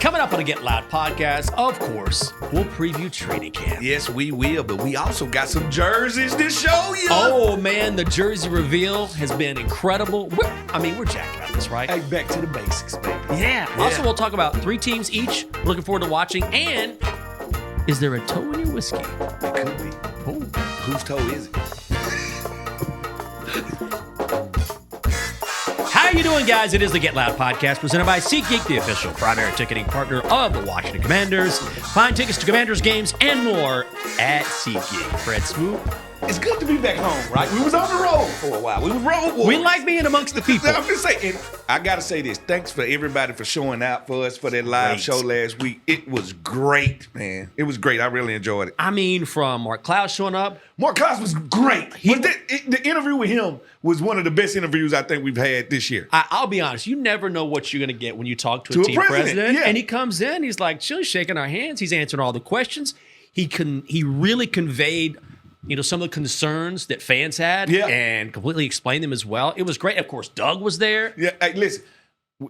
Coming up on the Get Loud podcast, of course, we'll preview training camp. Yes, we will, but we also got some jerseys to show you. Oh, man, the jersey reveal has been incredible. We're jacked about this, right? Hey, back to the basics, baby. Yeah. Also, we'll talk about 3 teams each. Looking forward to watching. And is there a toe in your whiskey? It could be. Oh. Whose toe is it? How you doing, guys? It is the Get Loud podcast presented by SeatGeek, the official primary ticketing partner of the Washington Commanders. Find tickets to Commanders games and more at SeatGeek. Fred Swoop. It's good to be back home, right? We was on the road for a while. We was road warriors. We like being amongst the people. I'm just saying, I got to say this. Thanks for everybody for showing out for us for that live show last week. It was great, man. It was great. I really enjoyed it. I mean, from Mark Klaus showing up. Mark Klaus was great. The interview with him was one of the best interviews I think we've had this year. I'll be honest. You never know what you're going to get when you talk to a team president. Yeah. And he comes in. He's like, chill, shaking our hands. He's answering all the questions. He really conveyed some of the concerns that fans had and completely explained them as well. It was great. Of course, Doug was there. Yeah, hey, listen,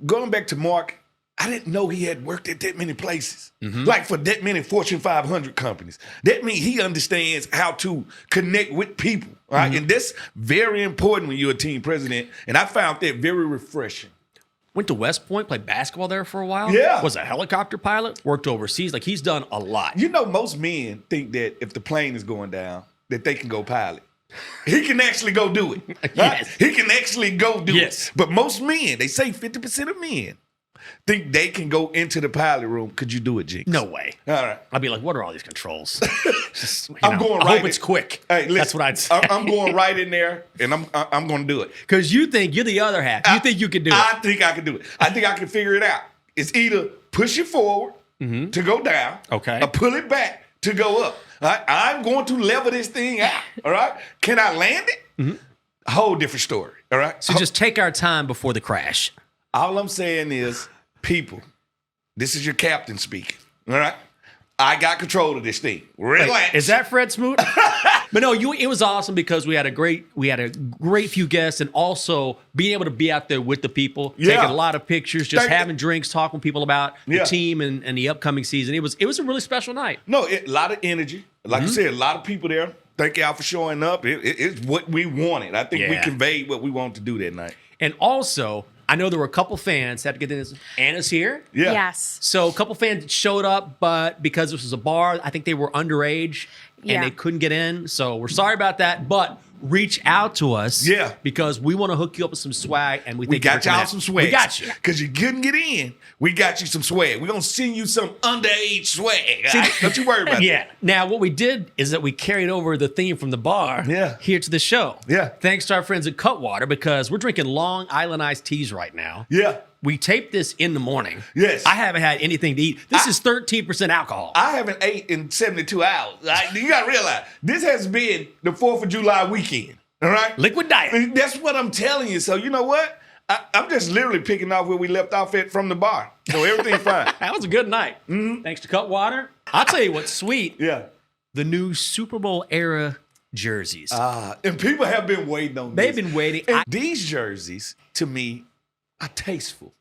going back to Mark, I didn't know he had worked at that many places, like for that many Fortune 500 companies. That means he understands how to connect with people, right? And that's very important when you're a team president, and I found that very refreshing. Went to West Point, played basketball there for a while. Yeah. Was a helicopter pilot, worked overseas. Like, he's done a lot. Most men think that if the plane is going down, that they can go pilot. He can actually go do it. Right? Yes. He can actually go do it. But most men, they say 50% of men think they can go into the pilot room. Could you do it, Jinx? No way. All right. I'd be like, what are all these controls? I'm going right. I hope it's quick. Hey, listen, that's what I'd say. I'm going right in there, and I'm going to do it. Because you think you're the other half. You think you can do it. I think I can do it. I think I can figure it out. It's either push it forward to go down, okay, or pull it back to go up. All right? I'm going to level this thing out. All right? Can I land it? A whole different story. All right? So just take our time before the crash. All I'm saying is, people, this is your captain speaking. All right? I got control of this thing. Relax. Wait, is that Fred Smoot? But no, it was awesome because we had a great few guests, and also being able to be out there with the people, taking a lot of pictures, just having drinks, talking to people about the team and the upcoming season. It was a really special night. No, a lot of energy. Like you said, a lot of people there. Thank y'all for showing up. It's what we wanted. I think we conveyed what we wanted to do that night. And also, I know there were a couple fans that had to get this. Anna's here. Yeah. Yes. So a couple fans showed up, but because this was a bar, I think they were underage and they couldn't get in. So we're sorry about that, but reach out to us. Yeah. Because we want to hook you up with some swag, and we got y'all some swag. We got you. Because you couldn't get in. We got you some swag. We're going to send you some underage swag. Right? Don't you worry about that. Now, what we did is that we carried over the theme from the bar here to the show. Yeah. Thanks to our friends at Cutwater, because we're drinking Long Island iced teas right now. Yeah. We taped this in the morning. Yes. I haven't had anything to eat. This is 13% alcohol. I haven't ate in 72 hours. Right? You got to realize, this has been the 4th of July weekend. All right? Liquid diet. That's what I'm telling you. So you know what? I'm just literally picking off where we left off at from the bar. So everything's fine. That was a good night. Thanks to Cutwater. I'll tell you what's sweet. Yeah. The new Super Bowl era jerseys. And people have been waiting on They've this. been waiting. These jerseys, to me, are tasteful.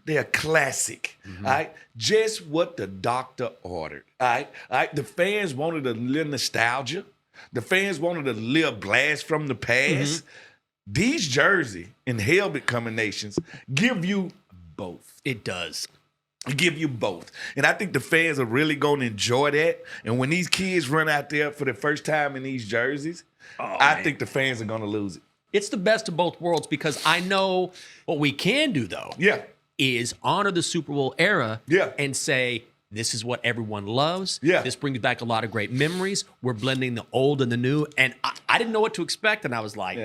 They are classic. All right? Just what the doctor ordered. All right? The fans wanted a little nostalgia. The fans wanted a little blast from the past. These jersey and Helmet combinations give you both. It does. Give you both. And I think the fans are really going to enjoy that. And when these kids run out there for the first time in these jerseys, I think the fans are going to lose it. It's the best of both worlds, because I know what we can do, though, is honor the Super Bowl era and say, this is what everyone loves. Yeah. This brings back a lot of great memories. We're blending the old and the new. And I didn't know what to expect, and I was like,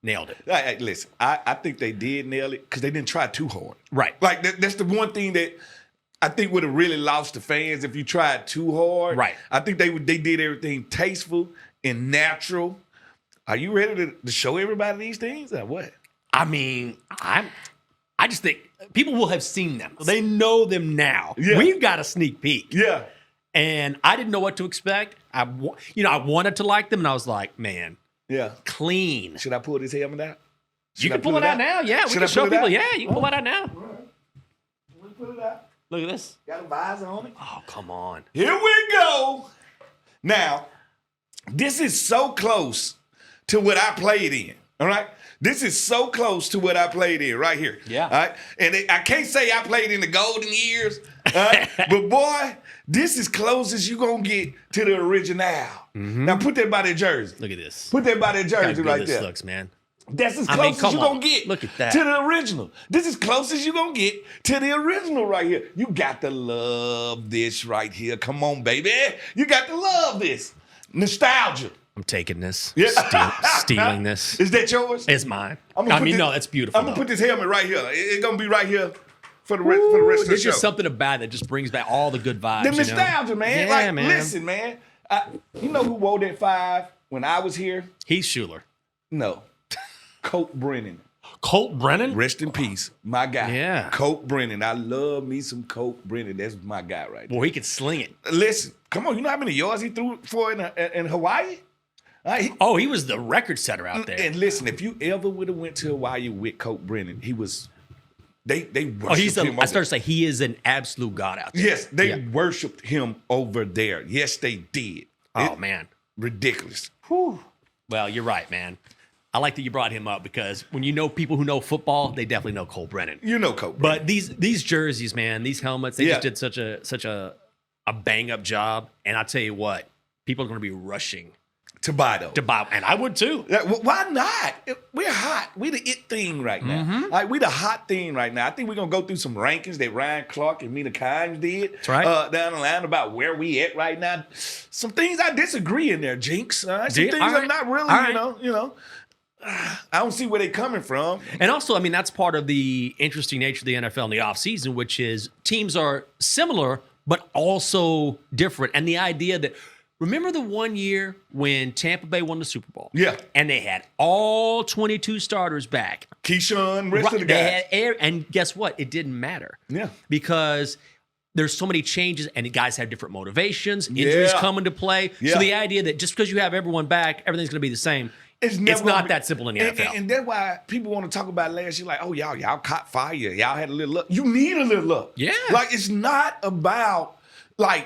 nailed it. Hey, listen, I think they did nail it because they didn't try too hard. Right. Like, that's the one thing that I think would have really lost the fans if you tried too hard. Right. I think they did everything tasteful and natural. Are you ready to show everybody these things or what? I mean, I just think people will have seen them. They know them now. Yeah. We've got a sneak peek. Yeah. And I didn't know what to expect. I wanted to like them, and I was like, man, clean. Should I pull this helmet out? You can pull it out now. Yeah, we can show people. Yeah, you can pull it out now. Let me pull it out. Look at this. Got a visor on it. Oh, come on. Here we go. Now, this is so close to what I played in. All right. This is so close to what I played in right here. Yeah. All right. And I can't say I played in the golden years. All right. But boy, this is close as you gonna get to the original. Now put that by the jersey. Look at this. Put that by the jersey right this there. looks, man. That's as close as you're going to get Look at that. to the original. This is close as you're going to get to the original right here. You got to love this right here. Come on, baby. You got to love this. Nostalgia. I'm taking this. Yeah. Stealing this. Is that yours? It's mine. No, that's beautiful. I'm going to put this helmet right here. It's going to be right here for the rest of the show. There's just something about it that just brings back all the good vibes. The nostalgia, man. Yeah, like, man. Listen, man. You know who wore that 5 when I was here? Heath Schuler. No. Colt Brennan. Colt Brennan? Rest in peace, my guy. Yeah. Colt Brennan. I love me some Colt Brennan. That's my guy right there. Boy, he could sling it. Listen, come on. You know how many yards he threw for in Hawaii? He was the record setter out there. And listen, if you ever would have went to Hawaii with Colt Brennan, he was. They worshipped him. I started to say he is an absolute god out there. Yes, they worshipped him over there. Yes, they did. Man, ridiculous. Whew. Well, you're right, man. I like that you brought him up because when you know people who know football, they definitely know Colt Brennan. You know Colt Brennan. But these jerseys, man, these helmets, they just did such a bang up job. And I'll tell you what, people are going to be rushing to buy those. And I would too. Why not? We're hot. We're the it thing right now. Like, we the hot thing right now. I think we're going to go through some rankings that Ryan Clark and Mina Kimes did. That's right. Down the line about where we at right now. Some things I disagree in there, Jinx. Some things I'm not really, you know. I don't see where they're coming from. And also, I mean, that's part of the interesting nature of the NFL in the offseason, which is teams are similar, but also different. And the idea that, remember the one year when Tampa Bay won the Super Bowl? Yeah. And they had all 22 starters back. Keyshawn, rest of the guys. And guess what? It didn't matter. Yeah. Because there's so many changes and the guys have different motivations. Injuries come into play. Yeah. So the idea that just because you have everyone back, everything's going to be the same. It's not that simple in the NFL. And that's why people want to talk about last year, like, oh, y'all caught fire. Y'all had a little luck. You need a little luck. Yeah. Like, it's not about, like,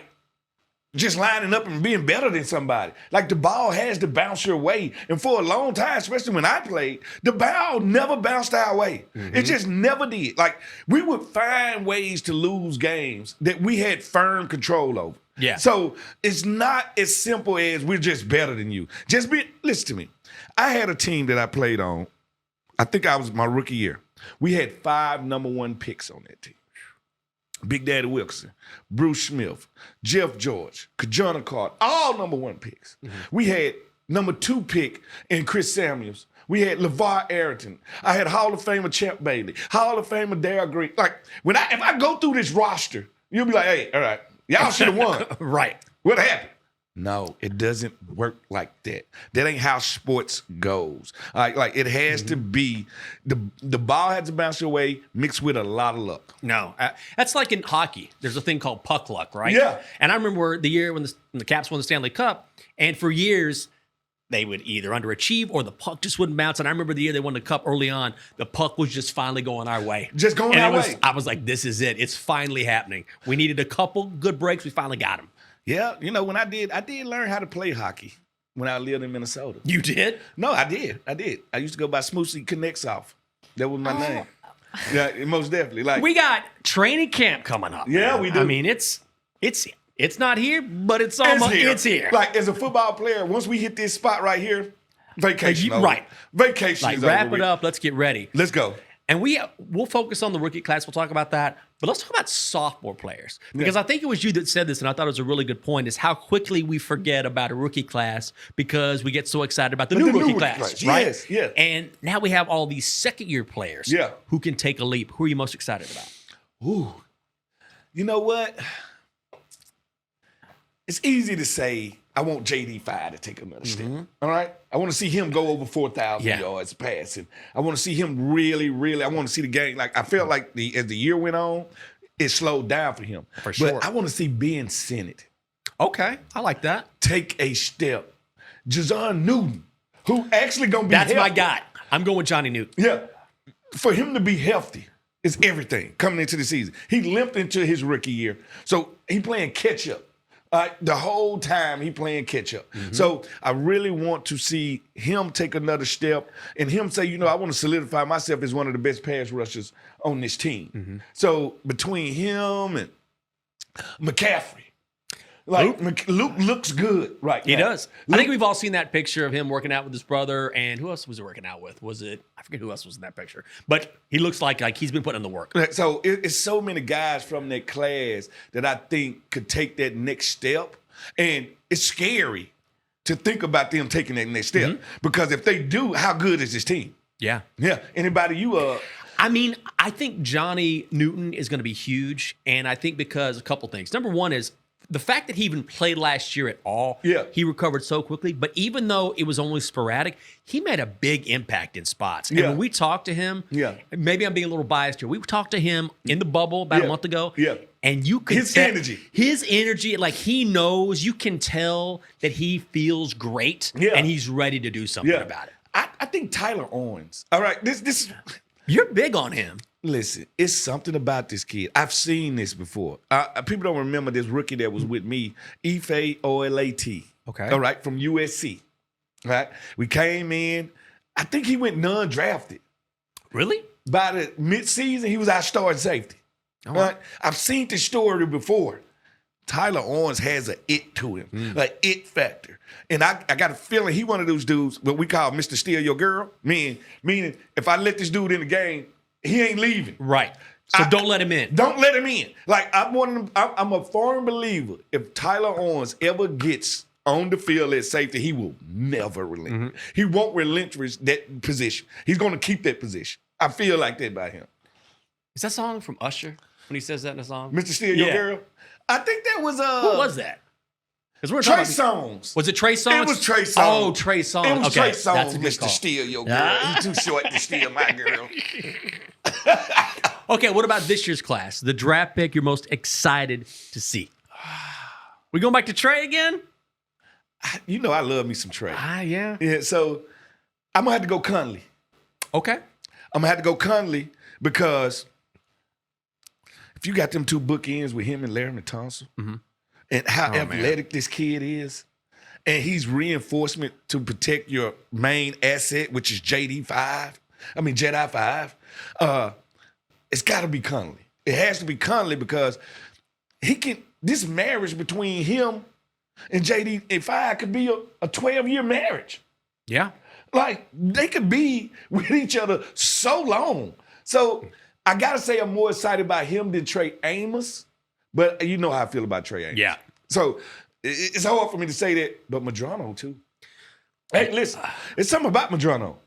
just lining up and being better than somebody. Like, the ball has to bounce your way. And for a long time, especially when I played, the ball never bounced our way. It just never did. Like, we would find ways to lose games that we had firm control over. Yeah. So it's not as simple as we're just better than you. Listen to me. I had a team that I played on. I think I was my rookie year. We had 5 number 1 picks on that team. Big Daddy Wilkerson, Bruce Smith, Jeff George, Kajana Carter, all number 1 picks. We had number 2 pick in Chris Samuels. We had LeVar Arrington. I had Hall of Famer Champ Bailey, Hall of Famer Darryl Green. Like, if I go through this roster, you'll be like, hey, all right, y'all should have won. Right. What happened? No, it doesn't work like that. That ain't how sports goes. Like it has to be, the ball has to bounce your way mixed with a lot of luck. No, that's like in hockey. There's a thing called puck luck, right? Yeah. And I remember the year when the Caps won the Stanley Cup, and for years they would either underachieve or the puck just wouldn't bounce. And I remember the year they won the Cup early on, the puck was just finally going our way. Just going our way. I was like, this is it. It's finally happening. We needed a couple good breaks. We finally got them. Yeah, you know, when I did learn how to play hockey when I lived in Minnesota. You did? No, I did. I used to go by Smoothie Connects Off. That was my name. Yeah, most definitely. Like, we got training camp coming up. Yeah, man. we do. I mean, it's not here, but it's almost it's here. Like, as a football player, once we hit this spot right here, vacation over. Right. Vacation like, is wrap over it up. Let's get ready. Let's go. And we'll focus on the rookie class. We'll talk about that. But let's talk about sophomore players. Because I think it was you that said this, and I thought it was a really good point, is how quickly we forget about a rookie class because we get so excited about the new rookie class. Right? Yes, yeah. And now we have all these second-year players who can take a leap. Who are you most excited about? Ooh. You know what? It's easy to say, I want JD5 to take another step. All right? I want to see him go over 4,000 yards passing. I want to see him really, I want to see the game. Like, I felt like as the year went on, it slowed down for him. For sure. But I want to see Ben Sinnott. Okay. I like that. Take a step. Jazon Newton, who actually going to be That's healthy. my guy. I'm going with Johnny Newton. Yeah. For him to be healthy It's everything coming into the season. He limped into his rookie year. So he playing catch up. The whole time he playing catch up. So I really want to see him take another step and him say, you know, I want to solidify myself as one of the best pass rushers on this team. So between him and McCaffrey, Luke looks good right now. He does. I think we've all seen that picture of him working out with his brother. And who else was he working out with? I forget who else was in that picture. But he looks like he's been putting in the work. So it's so many guys from that class that I think could take that next step. And it's scary to think about them taking that next step. Because if they do, how good is this team? Yeah. Yeah. Anybody I mean, I think Johnny Newton is going to be huge. And I think because a couple things. Number one is, the fact that he even played last year at all, he recovered so quickly. But even though it was only sporadic, he made a big impact in spots. And when we talked to him, maybe I'm being a little biased here. We talked to him in the bubble about a month ago. And you could his energy, like he knows, you can tell that he feels great and he's ready to do something about it. I think Tyler Owens. All right, this you're big on him. Listen, it's something about this kid. I've seen this before. People don't remember this rookie that was with me, Ife Olat. Okay. All right, from USC. Right? We came in. I think he went non-drafted. Really? By the midseason, he was our starting safety. Right? I've seen this story before. Tyler Owens has an it to him, an it factor. And I got a feeling he one of those dudes, what we call Mr. Steal Your Girl, meaning if I let this dude in the game, he ain't leaving. Right. So don't let him in. Don't let him in. Like I'm a firm believer. If Tyler Owens ever gets on the field at safety, he will never relent. He won't relinquish that position. He's going to keep that position. I feel like that by him. Is that song from Usher when he says that in a song? Mr. Steal Your Girl? I think that was who was that? Trey Songz. Was it Trey Songz? It was Trey Songz. Oh, Trey Songz. It was Trey Songz, that's a good Mr. call. Steal Your Girl. He's too short to steal my girl. Okay, what about this year's class? The draft pick you're most excited to see? We going back to Trey again? You know I love me some Trey. Yeah. Yeah, so I'm going to have to go Conley. Okay. I'm going to have to go Conley because if you got them two bookends with him and Larry Tunsil, and how athletic this kid is, and he's reinforcement to protect your main asset, which is Jedi 5. It's got to be Conley. It has to be Conley because this marriage between him and JD 5 could be a 12-year marriage. Yeah. Like, they could be with each other so long. So I got to say I'm more excited about him than Trey Amos. But you know how I feel about Trey Amos. Yeah. So it's hard for me to say that, but Madrano too. Hey, listen, it's something about Madrano.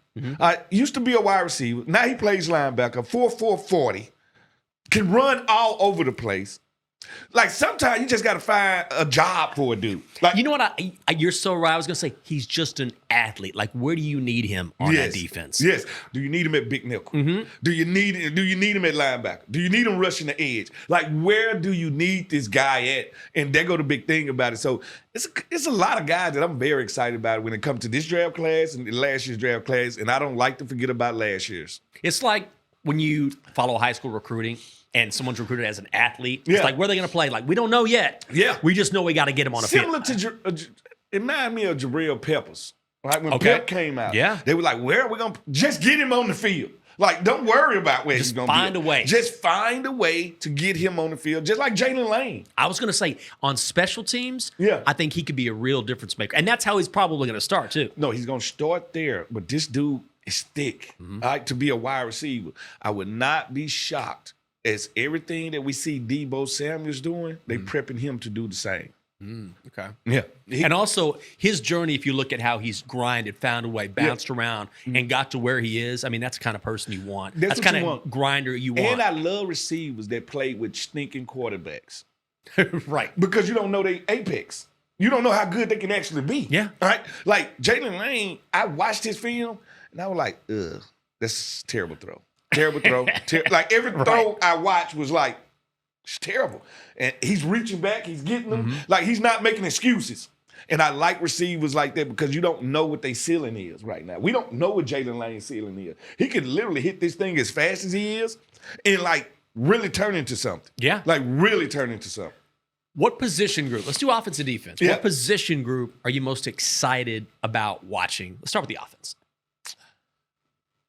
Used to be a wide receiver. Now he plays linebacker, 4'4", 40. Can run all over the place. Like, sometimes you just got to find a job for a dude. Like, you know what? You're so right. I was going to say, he's just an athlete. Like, where do you need him on that defense? Yes. Do you need him at big nickel? Do you need him at linebacker? Do you need him rushing the edge? Like, where do you need this guy at? And there go the big thing about it. So it's a lot of guys that I'm very excited about when it comes to this draft class and last year's draft class. And I don't like to forget about last year's. It's like when you follow high school recruiting and someone's recruited as an athlete. It's like, where are they going to play? Like, we don't know yet. Yeah. We just know we got to get him on the field. Similar to, it reminded me of Jabril Peppers. Right? When Pep came out, they were like, where are we going to, just get him on the field. Like, don't worry about where he's going to be. Find a way. Just find a way to get him on the field, just like Jalen Lane. I was going to say, on special teams, I think he could be a real difference maker. And that's how he's probably going to start, too. No, he's going to start there. But this dude is thick, to be a wide receiver. I would not be shocked as everything that we see Deebo Samuel's doing, they prepping him to do the same. Okay. Yeah. And also, his journey, if you look at how he's grinded, found a way, bounced around, and got to where he is, I mean, that's the kind of person you want. That's the kind of grinder you want. And I love receivers that play with stinking quarterbacks. Right. Because you don't know they apex. You don't know how good they can actually be. Yeah. All right? Like, Jalen Lane, I watched his film, and I was like, ugh, that's a terrible throw. Terrible throw. Like, every throw I watched was like, it's terrible. And he's reaching back. He's getting them. Like, he's not making excuses. And I like receivers like that because you don't know what their ceiling is right now. We don't know what Jalen Lane's ceiling is. He could literally hit this thing as fast as he is and like really turn into something. Yeah. Like really turn into something. What position group? Let's do offense and defense. Yeah. What position group are you most excited about watching? Let's start with the offense.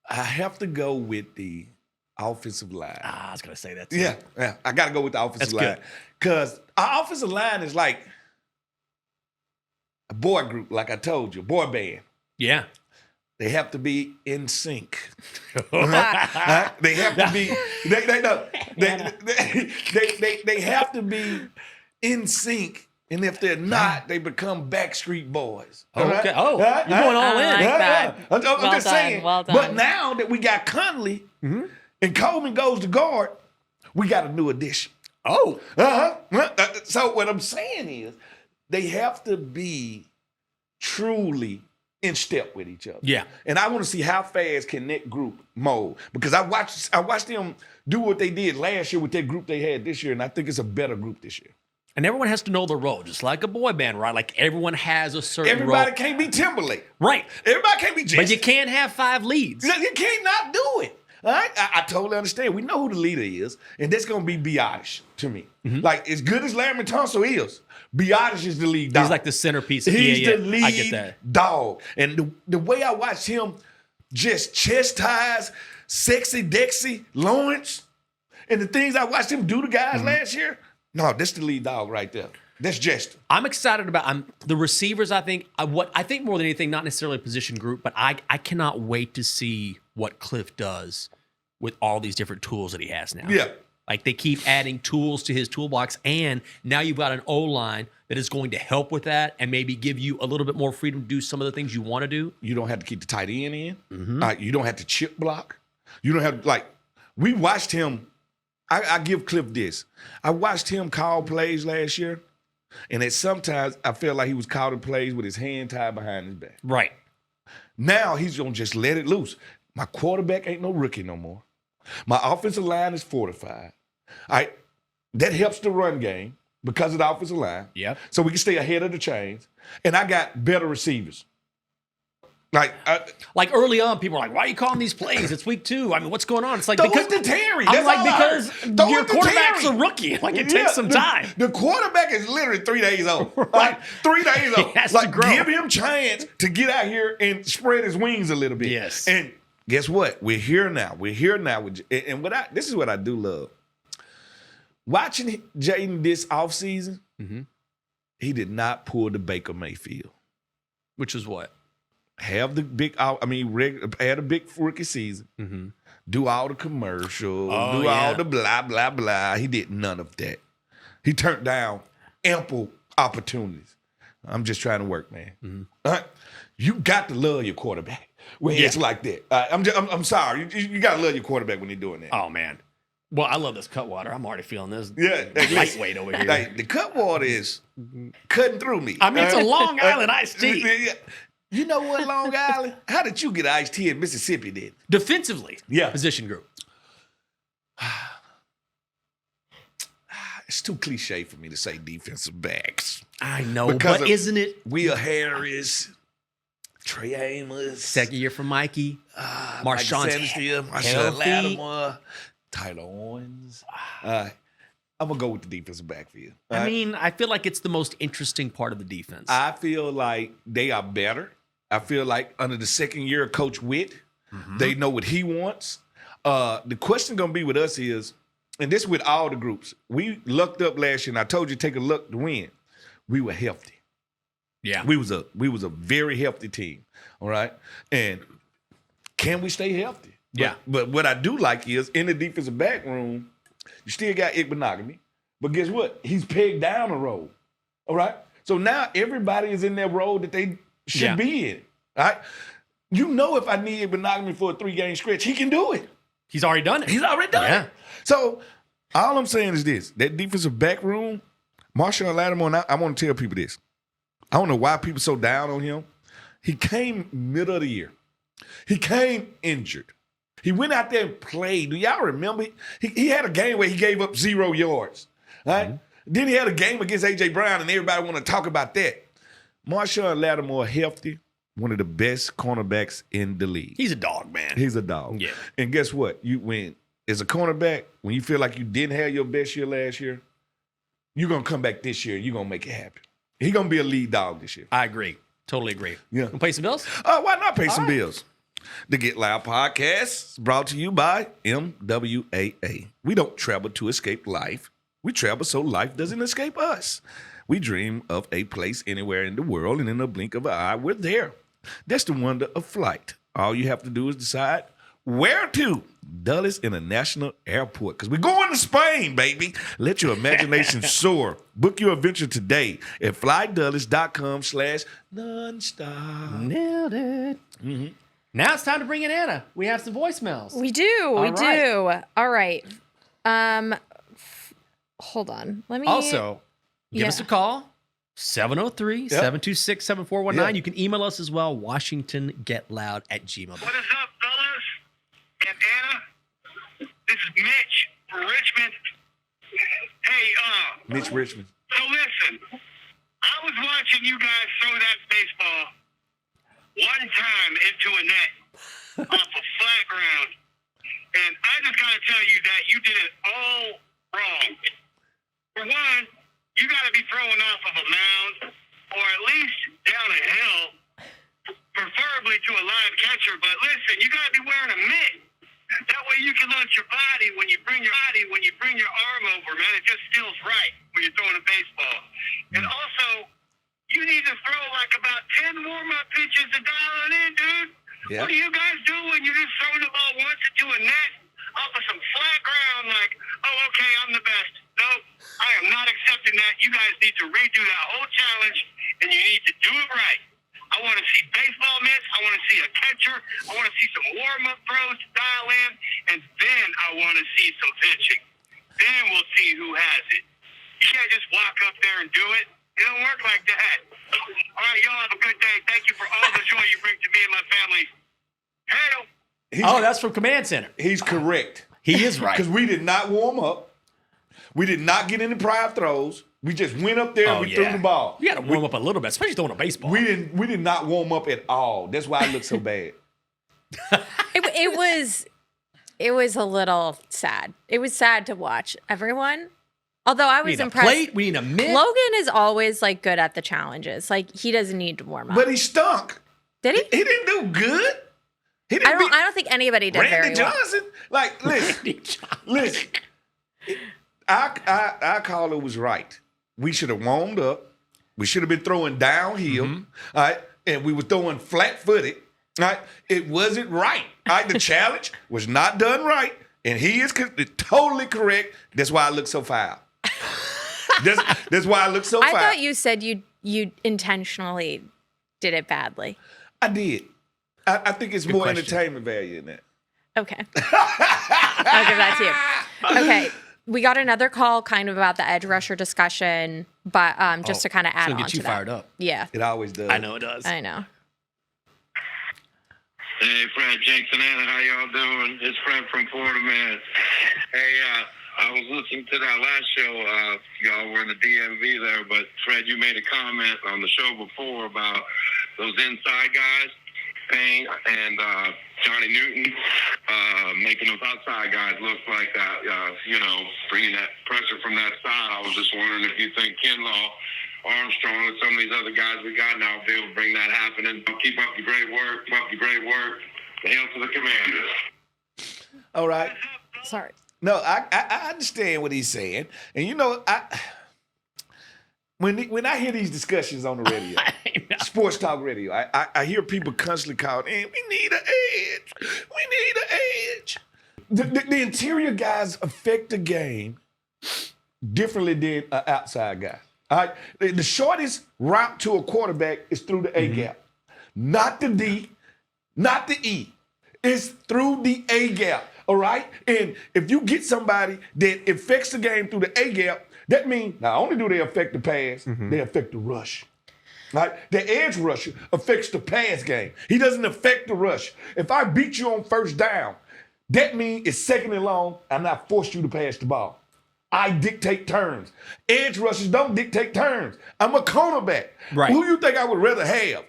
I have to go with the offensive line. I was going to say that too. Yeah. I got to go with the offensive line. Good. Because our offensive line is like a boy group, like I told you, a boy band. Yeah. They have to be in sync. Huh? They have to be. They have to be in sync, and if they're not, they become Backstreet Boys. Okay. Oh, you're going all in. like that. I'm Well just done, saying. well done. But now that we got Conley and Coleman goes to guard, we got a new addition. Oh. So what I'm saying is, they have to be truly in step with each other. Yeah. And I want to see how fast can that group mold. Because I watched them do what they did last year with that group they had this year, and I think it's a better group this year. And everyone has to know the role, just like a boy band, right? Like everyone has a certain Everybody role. can't be Timberlake. Right. Everybody can't be Jesse. But you can't have 5 leads. You can't not do it. All right? I totally understand. We know who the leader is, and that's going to be Biotish to me. Like, as good as Larry Tunsil is, Biotish is the lead dog. He's like the centerpiece. He's yeah, the lead I get that. dog. And the way I watched him just chastise Sexy Dexy Lawrence and the things I watched him do to guys last year, no, that's the lead dog right there. That's Justin. I'm excited about the receivers. I think I think more than anything, not necessarily a position group, but I cannot wait to see what Cliff does with all these different tools that he has now. Yeah. Like they keep adding tools to his toolbox, and now you've got an O-line that is going to help with that and maybe give you a little bit more freedom to do some of the things you want to do. You don't have to keep the tight end in. You don't have to chip block. You don't have to, like, we watched him. I give Cliff this. I watched him call plays last year, and at sometimes I felt like he was calling plays with his hand tied behind his back. Right. Now he's going to just let it loose. My quarterback ain't no rookie no more. My offensive line is fortified. That helps the run game because of the offensive line. Yep. So we can stay ahead of the chains. And I got better receivers. Like early on, people are like, "Why are you calling these plays? It's week 2. I mean, what's going on?" It's like throw because it to Terry. I'm like because your quarterback's Terry. a rookie. Like it takes some time. The quarterback is literally 3 days old. Like 3 days old. He has to grow. Give him chance to get out here and spread his wings a little bit. Yes. And guess what? We're here now. And this is what I do love. Watching Jaden this offseason, he did not pull the Baker Mayfield. Which is what? Have the big, had a big rookie season. Do all the commercials, all the blah, blah, blah. He did none of that. He turned down ample opportunities. I'm just trying to work, man. You got to love your quarterback when it's like that. I'm sorry. You got to love your quarterback when you're doing that. Oh, man. Well, I love this Cutwater. I'm already feeling this lightweight over here. Like, the Cutwater is cutting through me. I mean, it's a Long Island iced tea. You know what, Long Island? How did you get iced tea in Mississippi then? Defensively, position group. It's too cliche for me to say defensive backs. I know, but isn't it? Will Harris, Trey Amos. Second year from Mikey. Marshawn Lattimore. Tyler Owens. I'm going to go with the defensive backfield. I mean, I feel like it's the most interesting part of the defense. I feel like they are better. I feel like under the second year of Coach Witt, they know what he wants. The question going to be with us is, and this with all the groups, we lucked up last year, and I told you take a look to win. We were healthy. Yeah. We was a very healthy team, all right? And can we stay healthy? Yeah. But what I do like is in the defensive back room, you still got Igbenogany. But guess what? He's pegged down a role. All right? So now everybody is in their role that they should be in. All right? You know if I need Igbenogany for a 3-game stretch, he can do it. He's already done it. He's already done it. So all I'm saying is this. That defensive back room, Marshawn Lattimore, and I want to tell people this. I don't know why people so down on him. He came middle of the year. He came injured. He went out there and played. Do y'all remember? He had a game where he gave up 0 yards. Right? Then he had a game against A.J. Brown, and everybody want to talk about that. Marshawn Lattimore healthy, one of the best cornerbacks in the league. He's a dog, man. He's a dog. Yeah. And guess what? As a cornerback, when you feel like you didn't have your best year last year, you're going to come back this year and you're going to make it happen. He's going to be a lead dog this year. I agree. Totally agree. Yeah. Wanna pay some bills? Why not pay some bills? The Get Loud podcast is brought to you by MWAA. We don't travel to escape life. We travel so life doesn't escape us. We dream of a place anywhere in the world, and in a blink of an eye, we're there. That's the wonder of flight. All you have to do is decide where to. Dulles International Airport, because we're going to Spain, baby. Let your imagination soar. Book your adventure today at flydulles.com/nonstop. Nailed it. Mm-hmm. Now it's time to bring in Anna. We have some voicemails. We do. All right. Hold on. Let me Also, give us a call. 703-726-7419. Yeah. You can email us as well, WashingtonGetLoud@gmail.com. What is up, fellas? And Anna, this is Mitch from Richmond. Hey, Mitch Richmond. so listen, I was watching you guys throw that baseball one time into a net off a flat ground, and I just got to tell you that you did it all wrong. For one, you got to be throwing off of a mound or at least down a hill, preferably to a live catcher. But listen, you got to be wearing a mitt. That way you can launch your body when you bring your arm over, man. It just feels right when you're throwing a baseball. And also, you need to throw like about 10 warm-up pitches to dial it in, dude. Yeah. What are you guys doing? You're just throwing the ball once into a net off of some flat ground like, oh, okay, I'm the best. Nope, I am not accepting that. You guys need to redo that whole challenge, and you need to do it right. I want to see baseball mitts. I want to see a catcher. I want to see some warm-up throws to dial in, and then I want to see some pitching. Then we'll see who has it. You can't just walk up there and do it. It don't work like that. All right, y'all have a good day. Thank you for all the joy you bring to me and my family. Hail. That's from Command Center. He's correct. He is right. Because we did not warm up. We did not get any prior throws. We just went up there and we threw the ball. You got to warm up a little bit, especially throwing a baseball. We did not warm up at all. That's why it looked so bad. It was a little sad. It was sad to watch everyone. Although I was impressed. Plate, we need a mitt. Logan is always like good at the challenges. Like he doesn't need to warm up. But he stunk. Did he? He didn't do good. He I didn't don't think anybody did Randy very well. Johnson. Like, listen. Our caller was right. We should have warmed up. We should have been throwing downhill. All right, and we were throwing flat-footed. All right, it wasn't right. All right, the challenge was not done right, and he is totally correct. That's why I look so foul. That's why I look so foul. I thought you said you intentionally did it badly. I did. I think it's more question. entertainment value in that. Okay. I'll give that to you. Okay. We got another call kind of about the edge rusher discussion, but just to kind of add on to that. Get you fired up. Yeah. It always does. I know it does. I know. Hey, Fred, Jenks, and Anna, how y'all doing? It's Fred from Florida, man. Hey, I was listening to that last show. Y'all were in the DMV there, but Fred, you made a comment on the show before about those inside guys, Payne and Johnny Newton, making those outside guys look like that, bringing that pressure from that side. I was just wondering if you think Kinlaw, Armstrong, and some of these other guys we got now will be able to bring that happening. Keep up the great work. Hail to the Commanders. All right. Sorry. No, I understand what he's saying, and when I hear these discussions on the radio, sports talk radio, I hear people constantly calling, "We need an edge. We need an edge." The interior guys affect the game differently than an outside guy. All right, the shortest route to a quarterback is through the A gap, not the D, not the E. It's through the A gap. All right, and if you get somebody that affects the game through the A gap, that means not only do they affect the pass, they affect the rush. Right? The edge rusher affects the pass game. He doesn't affect the rush. If I beat you on first down, that means it's second and long, and I forced you to pass the ball. I dictate terms. Edge rushers don't dictate terms. I'm a cornerback. Right. Who you think I would rather have?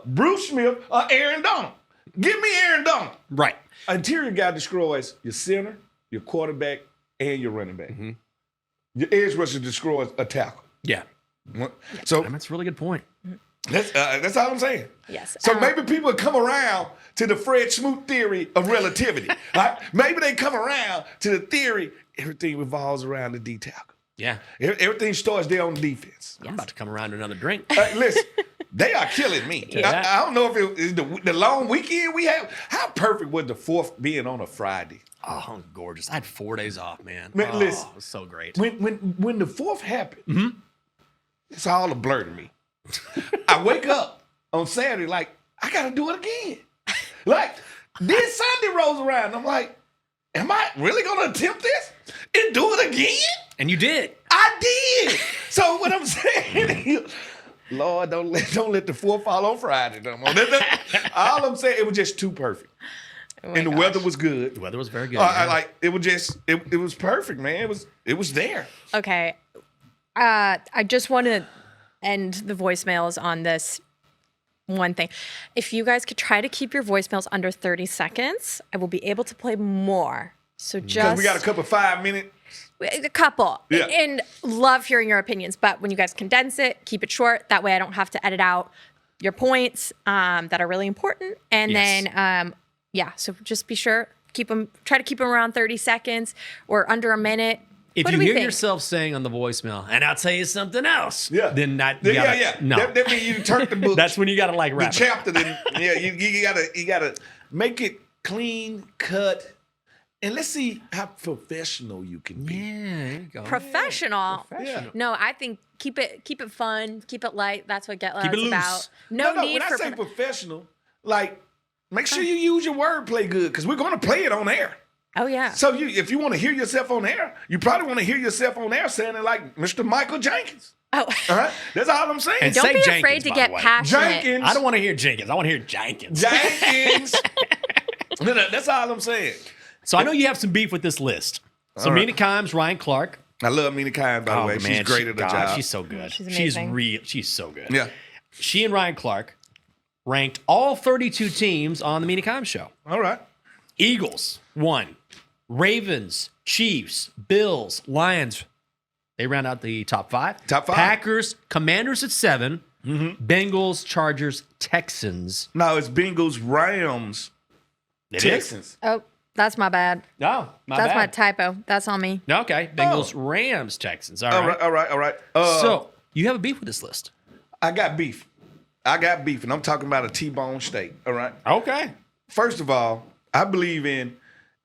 Bruce Smith or Aaron Donald? Give me Aaron Donald. Right. Interior guy destroys your center, your quarterback, and your running back. Your edge rusher destroys a tackle. Yeah. So That's a really good point. that's all I'm saying. Yes. So maybe people come around to the Fred Smoot theory of relativity. Right? Maybe they come around to the theory everything revolves around the D tackle. Yeah. Everything starts there on the defense. I'm about to come around to another drink. Listen, they are killing me. Yeah. I don't know if it is the long weekend we have. How perfect was the 4th being on a Friday? Oh, gorgeous. I had 4 days off, man. Man, listen. It was so great. When the 4th happened, it's all a blur to me. I wake up on Saturday like, I got to do it again. Like, then Sunday rolls around, and I'm like, am I really going to attempt this and do it again? And you did. I did. So what I'm saying, Lord, don't let the 4th fall on Friday no more. All I'm saying, it was just too perfect. And the weather was good. The weather was very good. It was just it was perfect, man. It was there. Okay. I just want to end the voicemails on this one thing. If you guys could try to keep your voicemails under 30 seconds, I will be able to play more. So Because just we got a couple 5-minute. a couple. Yeah. And love hearing your opinions. But when you guys condense it, keep it short. That way I don't have to edit out your points that are really important. And Yes. then, so just be sure, try to keep them around 30 seconds or under a minute. If What you do we hear think? yourself saying on the voicemail, and I'll tell you something else, Yeah. then you gotta, no. That means you turn the book. That's when you gotta like the wrap it. chapter. Then you gotta make it clean, cut, and let's see how professional you can be. Yeah, there you go. Professional. Yeah. No, I think keep it fun, keep it light. That's what Get Keep it Loud's loose. about. No need when for I say professional, like make sure you use your wordplay good because we're going to play it on air. Oh yeah. So if you want to hear yourself on air, you probably want to hear yourself on air saying it like Mr. Michael Jenkins. Oh. All right, that's all I'm saying. And Don't say be Jenkins, afraid to by get the way. passionate. Jenkins. I don't want to hear Jenkins. I want to hear Jenkins. Jenkins. That's all I'm saying. So I know you have some beef with this list. So All right. Mina Kimes, Ryan Clark. I love Mina Kimes, by the way. man, She's great at her God, job. She's so good. She's She's amazing. real. She's so good. Yeah. She and Ryan Clark ranked all 32 teams on the Mina Kimes show. All right. Eagles, 1. Ravens, Chiefs, Bills, Lions. They round out the top 5. Top 5. Packers, Commanders at 7. Bengals, Chargers, Texans. Now it's Bengals, Rams, It Texans. Oh, that's my bad. No, That's my typo. That's on me. Okay. Bengals, Rams, Texans. All right. All right. So you have a beef with this list. I got beef. And I'm talking about a T-bone steak. All right. Okay. First of all, I believe in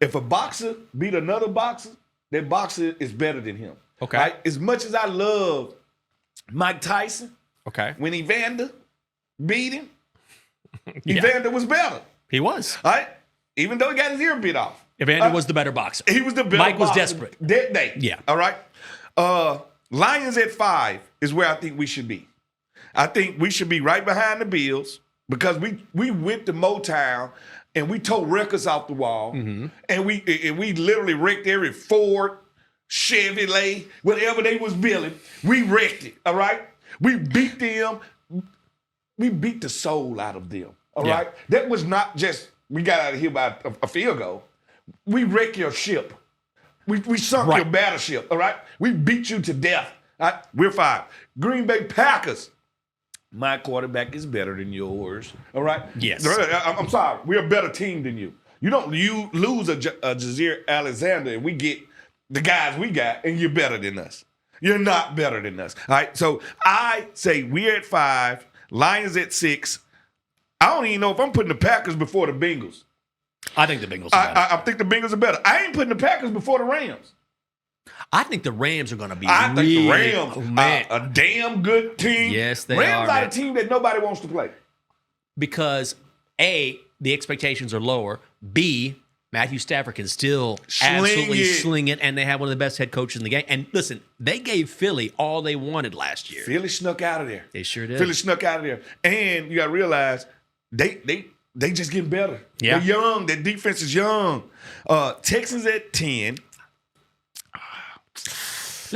if a boxer beat another boxer, that boxer is better than him. Okay. Right? As much as I love Mike Tyson, Okay. when Evander beat him, Yeah. Evander was better. He was. All right? Even though he got his ear bit off. Evander was the better boxer. He was the better Mike was boxer desperate. that day. Yeah. All right. Lions at 5 is where I think we should be. I think we should be right behind the Bills because we went to Motown and we tore records off the wall and we literally wrecked every Ford, Chevrolet, whatever they was building. We wrecked it. All right. We beat them. We beat the soul out of them. All right. That was not just we got out of here by a field goal. We wrecked your ship. We sunk your battleship. All right. We beat you to death. All right? We're 5. Green Bay Packers. My quarterback is better than yours. All right. Yes. I'm sorry. We're a better team than you. You lose a Jazeer Alexander and we get the guys we got and you're better than us. You're not better than us. All right. So I say we're at 5, Lions at 6. I don't even know if I'm putting the Packers before the Bengals. I think the Bengals are better. I think the Bengals are better. I ain't putting the Packers before the Rams. I think the Rams are going to be I think the Rams oh, man. are a damn good team. Yes, they Rams are, are a team that nobody wants to play. Because A, the expectations are lower. B, Matthew Stafford can still Sling absolutely it. sling it, and they have one of the best head coaches in the game. And listen, they gave Philly all they wanted last year. Philly snuck out of there. They sure did. Philly snuck out of there. And you got to realize they just getting better. Yeah. They're young. Their defense is young. Texans at 10.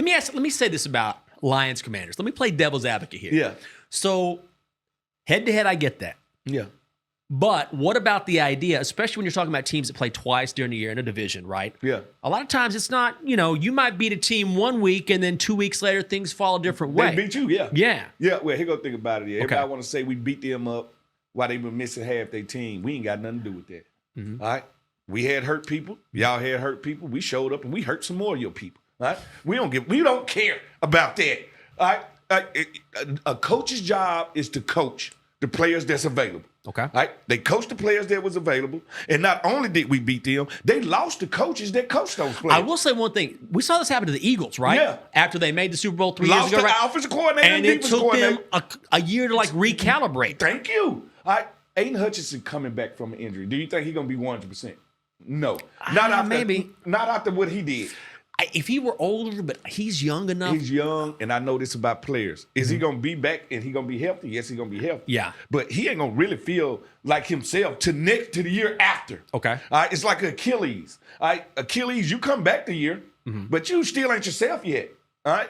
Let me say this about Lions Commanders. Let me play devil's advocate here. Yeah. So head to head, I get that. Yeah. But what about the idea, especially when you're talking about teams that play twice during the year in a division, right? Yeah. A lot of times it's not, you might beat a team 1 week and then 2 weeks later things fall a different way. They beat you, yeah. Yeah. Yeah, well, here go think about it. Yeah. Okay. Everybody want to say we beat them up while they were missing half their team. We ain't got nothing to do with that. Mm-hmm. All right? We had hurt people. Y'all had hurt people. We showed up and we hurt some more of your people. All right? We don't care about that. All right? A coach's job is to coach the players that's available. Okay. All right? They coached the players that was available. And not only did we beat them, they lost the coaches that coached those players. I will say one thing. We saw this happen to the Eagles, right? Yeah. After they made the Super Bowl 3 lost years ago. the Right? offensive coordinator And it defensive took coordinator. them a year to recalibrate. Thank you. All right. Aiden Hutchinson coming back from an injury. Do you think he's going to be 100%? No. Maybe. Not after what he did. If he were older, but he's young enough. He's young, and I know this about players. Is he going to be back and he going to be healthy? Yes, he's going to be healthy. Yeah. But he ain't going to really feel like himself to the year after. Okay. All right. It's like Achilles. All right. Achilles, you come back the year, but you still ain't yourself yet. All right.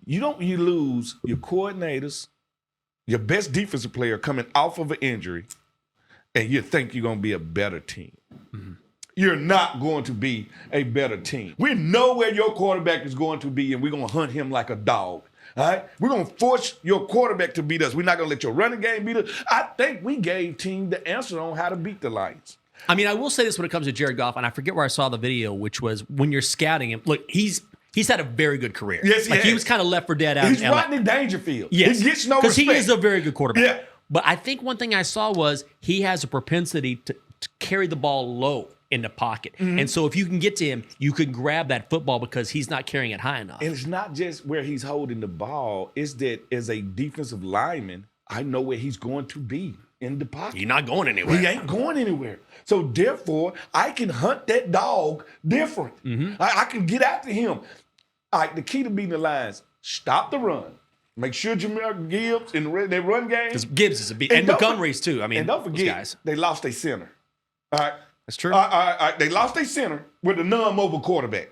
You lose your coordinators, your best defensive player coming off of an injury, and you think you're going to be a better team. You're not going to be a better team. We know where your quarterback is going to be, and we're going to hunt him like a dog. All right? We're going to force your quarterback to beat us. We're not going to let your running game beat us. I think we gave team the answer on how to beat the Lions. I mean, I will say this when it comes to Jared Goff, and I forget where I saw the video, which was when you're scouting him. Look, he's had a very good career. Yes, he was kind of left for dead out He's in LA. Rodney Dangerfield. Yes. He gets no respect. Because he is a very good quarterback. Yeah. But I think one thing I saw was he has a propensity to carry the ball low in the pocket. And so if you can get to him, you can grab that football because he's not carrying it high enough. And it's not just where he's holding the ball. It's that as a defensive lineman, I know where he's going to be in the pocket. You're not going anywhere. He ain't going anywhere. So therefore, I can hunt that dog different. I can get after him. All right, the key to beating the Lions, stop the run. Make sure Jameer Gibbs in their run game. Because Gibbs is a beat. And Montgomery's too. I mean, and don't those forget, guys. they lost their center. All right. That's true. All right. They lost their center with a non-mobile quarterback.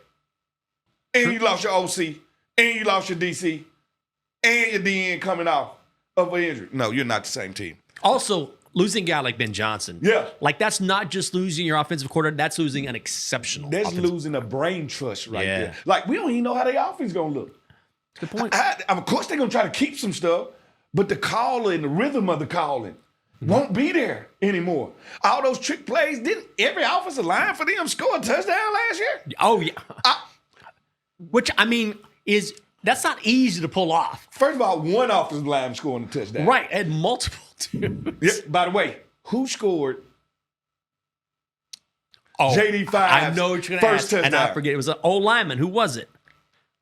And you lost your OC, and you lost your DC, and your DN coming off of an injury. No, you're not the same team. Also, losing a guy like Ben Johnson. Yeah. Like, that's not just losing your offensive coordinator. That's losing an exceptional That's offensive. losing a brain trust right Yeah. there. Like, we don't even know how their offense going to look. Good point. Of course, they're going to try to keep some stuff, but the caller and the rhythm of the calling won't be there anymore. All those trick plays, didn't every offensive line for them score a touchdown last year? Oh, yeah. Which, I mean, that's not easy to pull off. First of all, one offensive line scoring a touchdown. Right, and multiple, too. Yeah, by the way, who scored Oh, JD5's I know what you're going to first ask, touchdown? and I forget. It was an old lineman. Who was it?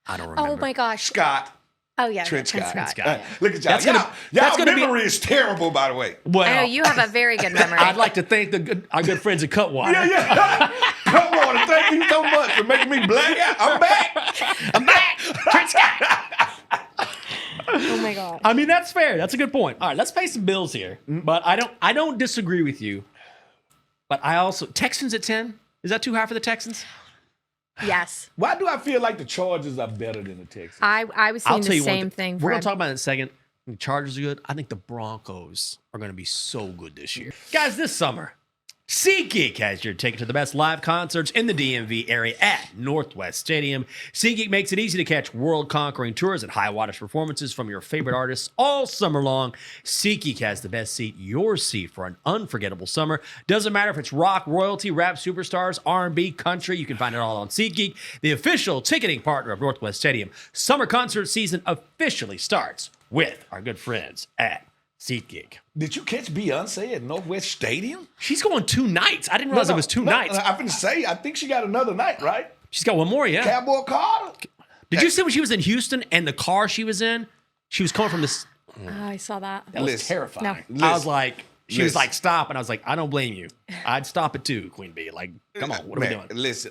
I don't remember. Oh my gosh. Scott. Oh yeah, Trent Scott. Scott. Look at y'all. That's gonna- that's y'all gonna be- memory is terrible, by the way. Well, I know you have a very good memory. I'd like to thank our good friends at Cutwater. Yeah. Come on, thank you so much for making me black out. I'm back. I'm back. Trent Scott. Oh my god. I mean, that's fair. That's a good point. All right, let's pay some bills here. But I don't disagree with you. But I also Texans at 10. Is that too high for the Texans? Yes. Why do I feel like the Chargers are better than the Texans? I was I'll saying tell the you one same thing. We're going Fred. to talk about it in a second. The Chargers are good. I think the Broncos are going to be so good this year. Guys, this summer, SeatGeek has your ticket to the best live concerts in the DMV area at Northwest Stadium. SeatGeek makes it easy to catch world-conquering tours and high-wattage performances from your favorite artists all summer long. SeatGeek has the best seat, your seat, for an unforgettable summer. Doesn't matter if it's rock, royalty, rap superstars, R&B, country, you can find it all on SeatGeek, the official ticketing partner of Northwest Stadium. Summer concert season officially starts with our good friends at SeatGeek. Did you catch Beyonce at Northwest Stadium? She's going 2 nights. I didn't realize it was 2 nights. I'm going to say, I think she got another night, right? She's got one more, yeah. Cowboy Carter. Did you see when she was in Houston and the car she was in? She was coming from this. Oh, I saw that. That was Listen. terrifying. No. I was like, she was Listen. like, stop. And I was like, I don't blame you. I'd stop it too, Queen Bee. Like, come on, what are we doing? Listen,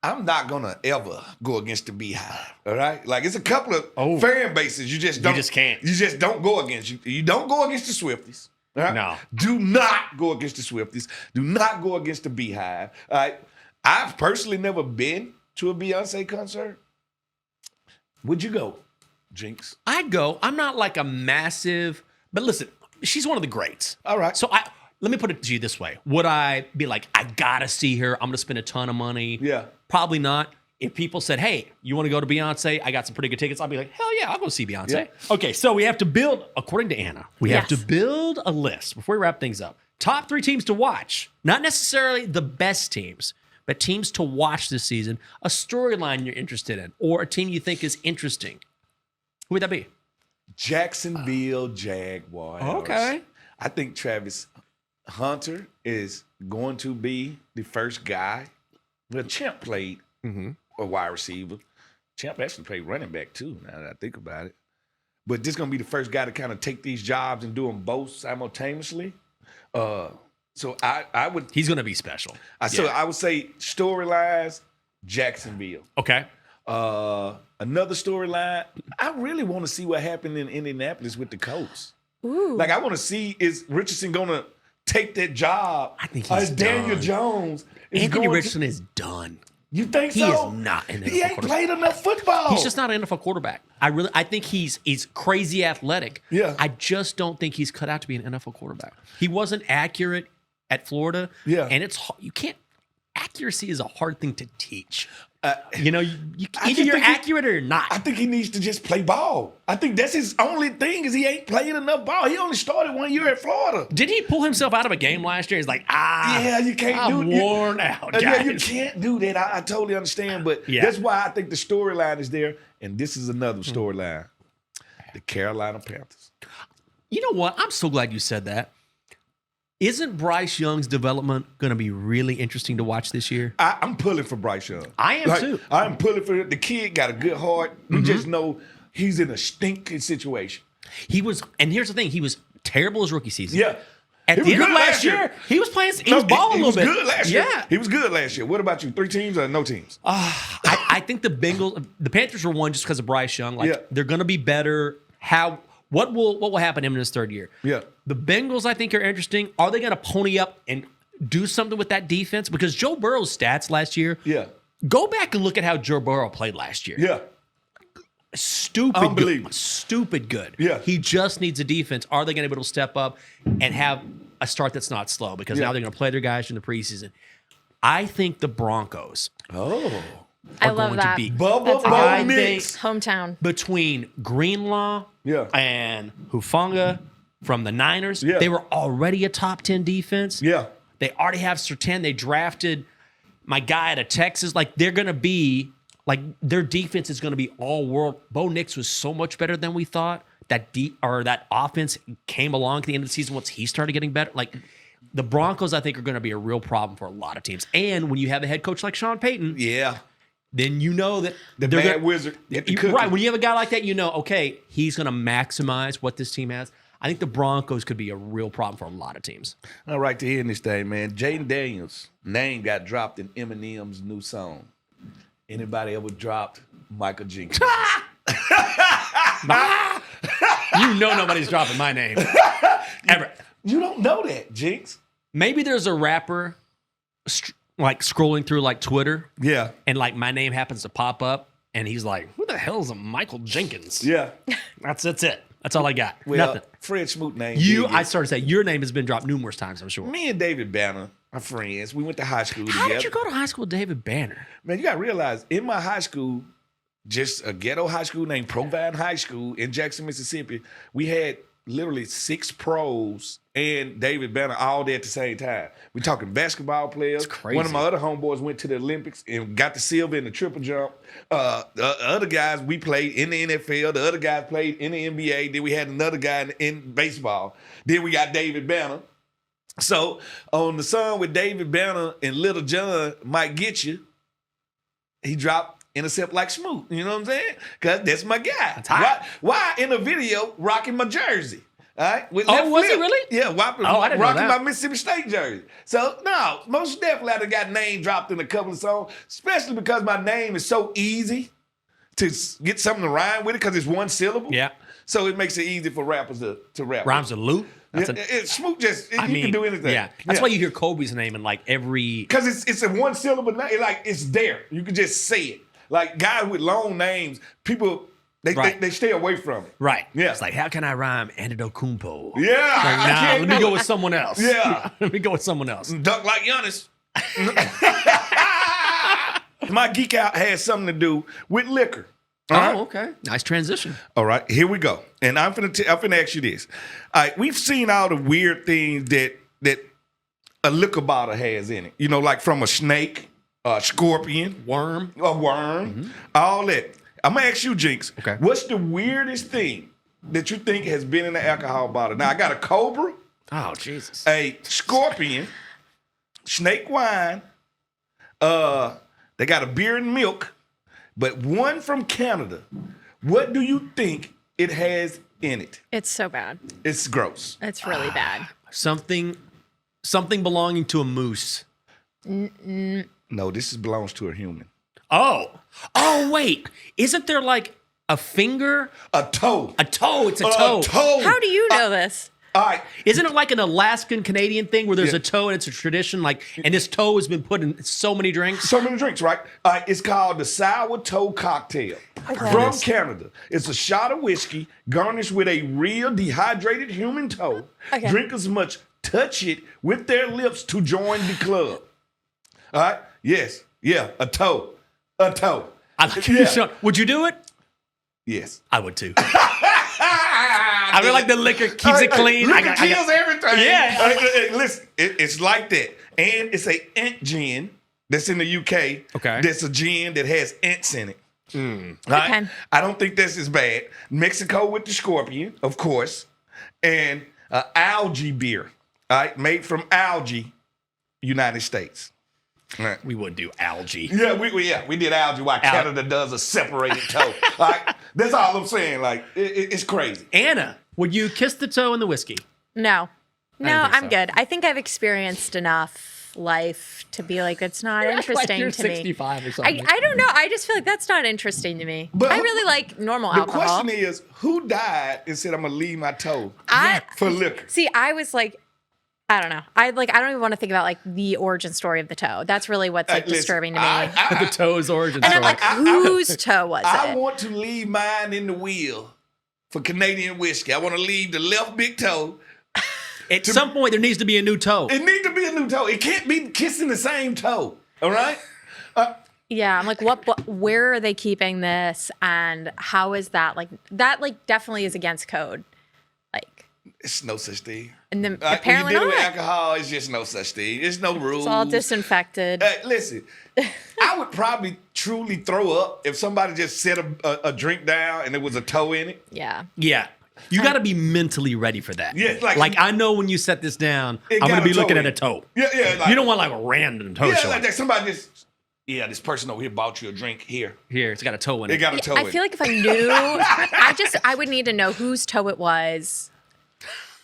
I'm not gonna ever go against the Beehive. All right, like it's a couple of fan bases you just can't. You just don't go against. You don't go against the Swifties. All right? No. Do not go against the Swifties. Do not go against the Beehive. All right. I've personally never been to a Beyonce concert? Would you go, Jinx? I'd go. I'm not like a massive, but listen, she's one of the greats. All right. So let me put it to you this way. Would I be like, I gotta see her, I'm gonna spend a ton of money? Yeah. Probably not. If people said, hey, you want to go to Beyonce? I got some pretty good tickets. I'll be like, hell yeah, I'll go see Beyonce. Yeah. Okay, so we have to build, according to Anna, we have to build a list before we wrap things up. Top 3 teams to watch. Not necessarily the best teams, but teams to watch this season. A storyline you're interested in, or a team you think is interesting. Who would that be? Jacksonville Jaguars. Okay. I think Travis Hunter is going to be the first guy. Well, Champ played a wide receiver. Champ actually played running back too, now that I think about it. But this is going to be the first guy to kind of take these jobs and do them both simultaneously. So I would. He's going to be special. So I would say storylines, Jacksonville. Okay. Another storyline, I really want to see what happened in Indianapolis with the Colts. Ooh. Like, I want to see, is Richardson going to take that job? I think he's Daniel done. Jones. Anthony Richardson is done. You think He so? is not an NFL He ain't quarterback. played enough football. He's just not an NFL quarterback. I think he's crazy athletic. Yeah. I just don't think he's cut out to be an NFL quarterback. He wasn't accurate at Florida. Yeah. And you can't. Accuracy is a hard thing to teach. I Either just you're think he- accurate or not. I think he needs to just play ball. I think that's his only thing is he ain't playing enough ball. He only started 1 year at Florida. Did he pull himself out of a game last year? He's like, Yeah, you can't I'm do it. worn out, guys. Yeah, you can't do that. I totally understand, but that's why I think the storyline is there. And this is another storyline: the Carolina Panthers. You know what? I'm so glad you said that. Isn't Bryce Young's development going to be really interesting to watch this year? I'm pulling for Bryce Young. I am too. I'm pulling for the kid. Got a good heart. We just know he's in a stinking situation. And here's the thing: he was terrible his rookie season. Yeah. At He the was end of good last year, he was playing. He was balling a little bit. He was good last year. Yeah. He was good last year. What about you? 3 teams or no teams? I think the Panthers were one just because of Bryce Young. Like they're going to be better. What will happen to him in his third year? Yeah. The Bengals, I think, are interesting. Are they going to pony up and do something with that defense? Because Joe Burrow's stats last year. Yeah. Go back and look at how Joe Burrow played last year. Yeah. Stupid Unbelievable. good. Stupid good. Yeah. He just needs a defense. Are they going to be able to step up and have a start that's not slow? Because now they're going to play their guys in the preseason. I think the Broncos Oh. I are love going that. to be Bubba That's Bo I Nix. Hometown. between Greenlaw and Hufanga from the Niners. Yeah. They were already a top 10 defense. Yeah. They already have Surtain. They drafted my guy out of Texas. Like, they're going to be, like, their defense is going to be all world. Bo Nix was so much better than we thought. That offense came along at the end of the season once he started getting better. Like, the Broncos, I think, are going to be a real problem for a lot of teams. And when you have a head coach like Sean Payton, then you know that The they're bad gonna- wizard. Get the cookie. Right. When you have a guy like that, you know, okay, he's going to maximize what this team has. I think the Broncos could be a real problem for a lot of teams. All right, to hear this thing, man. Jaden Daniels' name got dropped in Eminem's new song. Anybody ever dropped Michael Jenkins? You know nobody's dropping my name. Ever. You don't know that, Jinx. Maybe there's a rapper like scrolling through like Twitter Yeah. and like my name happens to pop up and he's like, who the hell is a Michael Jenkins? Yeah. That's it. That's all I got. Well, Nothing. Fred Smoot name. I started to say your name has been dropped numerous times, I'm sure. Me and David Banner are friends. We went to high school How together. did you go to high school with David Banner? Man, you got to realize, in my high school, just a ghetto high school named Provine High School in Jackson, Mississippi, we had literally 6 pros and David Banner all there at the same time. We talking basketball players. That's crazy. One of my other homeboys went to the Olympics and got the silver in the triple jump. The other guys, we played in the NFL. The other guys played in the NBA. Then we had another guy in baseball. Then we got David Banner. So on the song with David Banner and Little John Might Get You, he dropped Intercept Like Smoot. You know what I'm saying? Because that's my guy. That's hot. Why in a video rocking my jersey? All right? With Oh, left was it flip. really? Yeah, I didn't know rocking that. my Mississippi State jersey. So, no, most definitely I done got name dropped in a couple of songs, especially because my name is so easy to get something to rhyme with it because it's one syllable. Yeah. So it makes it easy for rappers to rap. Rhymes with Lou? Smoot just, he can do anything. Yeah. That's why you hear Kobe's name in like every. Because it's a one syllable name. Like, it's there. You can just say it. Like, guys with long names, people, they stay away from it. Right. Yeah. It's like, how can I rhyme Antetokounmpo? Yeah. Like, let me go with someone else. Yeah. Let me go with someone else. Duck like Giannis. My geek out has something to do with liquor. Okay. Nice transition. All right, here we go. And I'm finna ask you this. All right, we've seen all the weird things that a liquor bottle has in it. You know, like from a snake, a scorpion, a worm, all that. I'm gonna ask you, Jinx. Okay. What's the weirdest thing that you think has been in the alcohol bottle? Now, I got a cobra, Oh, Jesus. a scorpion, snake wine, they got a beer and milk, but one from Canada. What do you think it has in it? It's so bad. It's gross. It's really bad. Something belonging to a moose. No, this belongs to a human. Oh, wait. Isn't there like a finger? A toe. A toe. It's a toe. How do you know this? All right. Isn't it like an Alaskan Canadian thing where there's Yeah. a toe and it's a tradition? Like, and this toe has been put in so many drinks. So many drinks, right? It's called the sour toe cocktail from Canada. It's a shot of whiskey garnished with a real dehydrated human toe. Okay. Drinkers must touch it with their lips to join the club. All right? Yes. Yeah. A toe. A toe. I like Yeah. Would you do it? Yes. I would too. I feel like the liquor keeps it clean. Liquor kills everything. Yeah. Listen, it's like that. And it's a ant gin that's in the UK. Okay. That's a gin that has ants in it. Right? Okay. I don't think this is bad. Mexico with the scorpion, of course. And algae beer. All right. Made from algae, United States. All right. We would do algae. Yeah, we did algae while Canada does a separated toe. All right? That's all I'm saying. Like, it's crazy. Anna, would you kiss the toe in the whiskey? No. No, think I'm so. good. I think I've experienced enough life to be like, it's not interesting you're to me. 65 or something. I don't know. I just feel like that's not interesting to me. But I really like normal The alcohol. question is, who died and said, I'm going to leave my toe I- for liquor? See, I was like, I don't know. I don't even want to think about like the origin story of the toe. That's really what's like Listen, disturbing to me. The toe's origin and I'm story. like, whose toe was I it? want to leave mine in the wheel for Canadian whiskey. I want to leave the left big toe. At some point, there needs to be a new toe. It needs to be a new toe. It can't be kissing the same toe. All right? Yeah, I'm like, where are they keeping this, and how is that like? That like definitely is against code. Like, It's no such thing. and then When apparently you deal with not. alcohol, it's just no such thing. There's no rules. It's all disinfected. Listen, I would probably truly throw up if somebody just set a drink down and there was a toe in it. Yeah. Yeah. You got to be mentally ready for that. Yeah, like I know when you set this down, It I'm got going to be a toe looking in at a it. toe. Yeah. Like, You don't want like a random toe yeah, showing. like that. Somebody just, this person over here bought you a drink here. Here, it's got a toe in it. It got a toe in I it. feel like if I knew, I would need to know whose toe it was.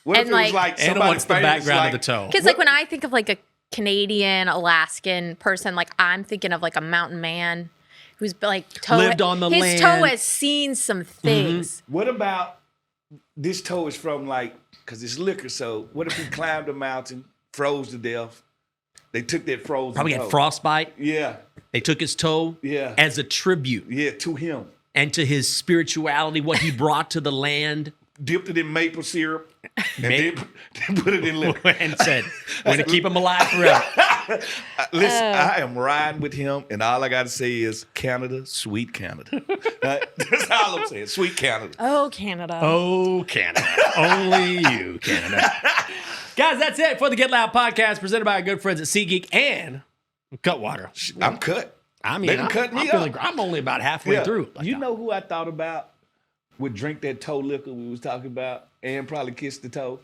What if and, it was like- like And somebody what's the famous, background like, of the toe? Because like when I think of like a Canadian, Alaskan person, like I'm thinking of like a mountain man who's like Lived on the his land. toe has seen some things. What about this toe is from like, because it's liquor, so what if he climbed a mountain, froze to death? They took that frozen Probably toe. had frostbite. Yeah, They took his toe Yeah. as a tribute yeah, to him. and to his spirituality, what he brought to the land, Dipped it in maple syrup and then put it in liquor. and said, "We're going to keep him alive forever." Listen, I am riding with him, and all I got to say is Canada, sweet Canada. That's all I'm saying, sweet Canada. Oh, Canada. Oh, Canada. Only you, Canada. Guys, that's it for the Get Loud podcast presented by our good friends at Geek and Cutwater. I'm cut. I mean, They done cut me up. I'm only about halfway through. Like, You know who I thought about would drink that toe liquor we was talking about and probably kiss the toe?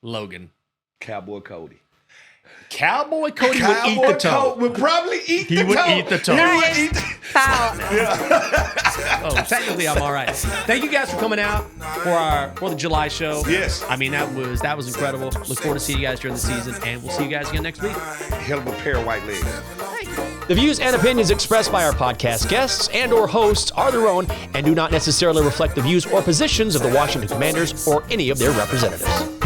Logan. Cowboy Cody. Cowboy Cody would eat the toe. Would probably eat the toe. He would eat the toe. He would eat the Foul. Oh, technically, I'm all right. Thank you guys for coming out for the July show. Yes. I mean, that was incredible. Look forward to seeing you guys during the season, and we'll see you guys again next week. Hell of a pair of white legs. The views and opinions expressed by our podcast guests and or hosts are their own and do not necessarily reflect the views or positions of the Washington Commanders or any of their representatives.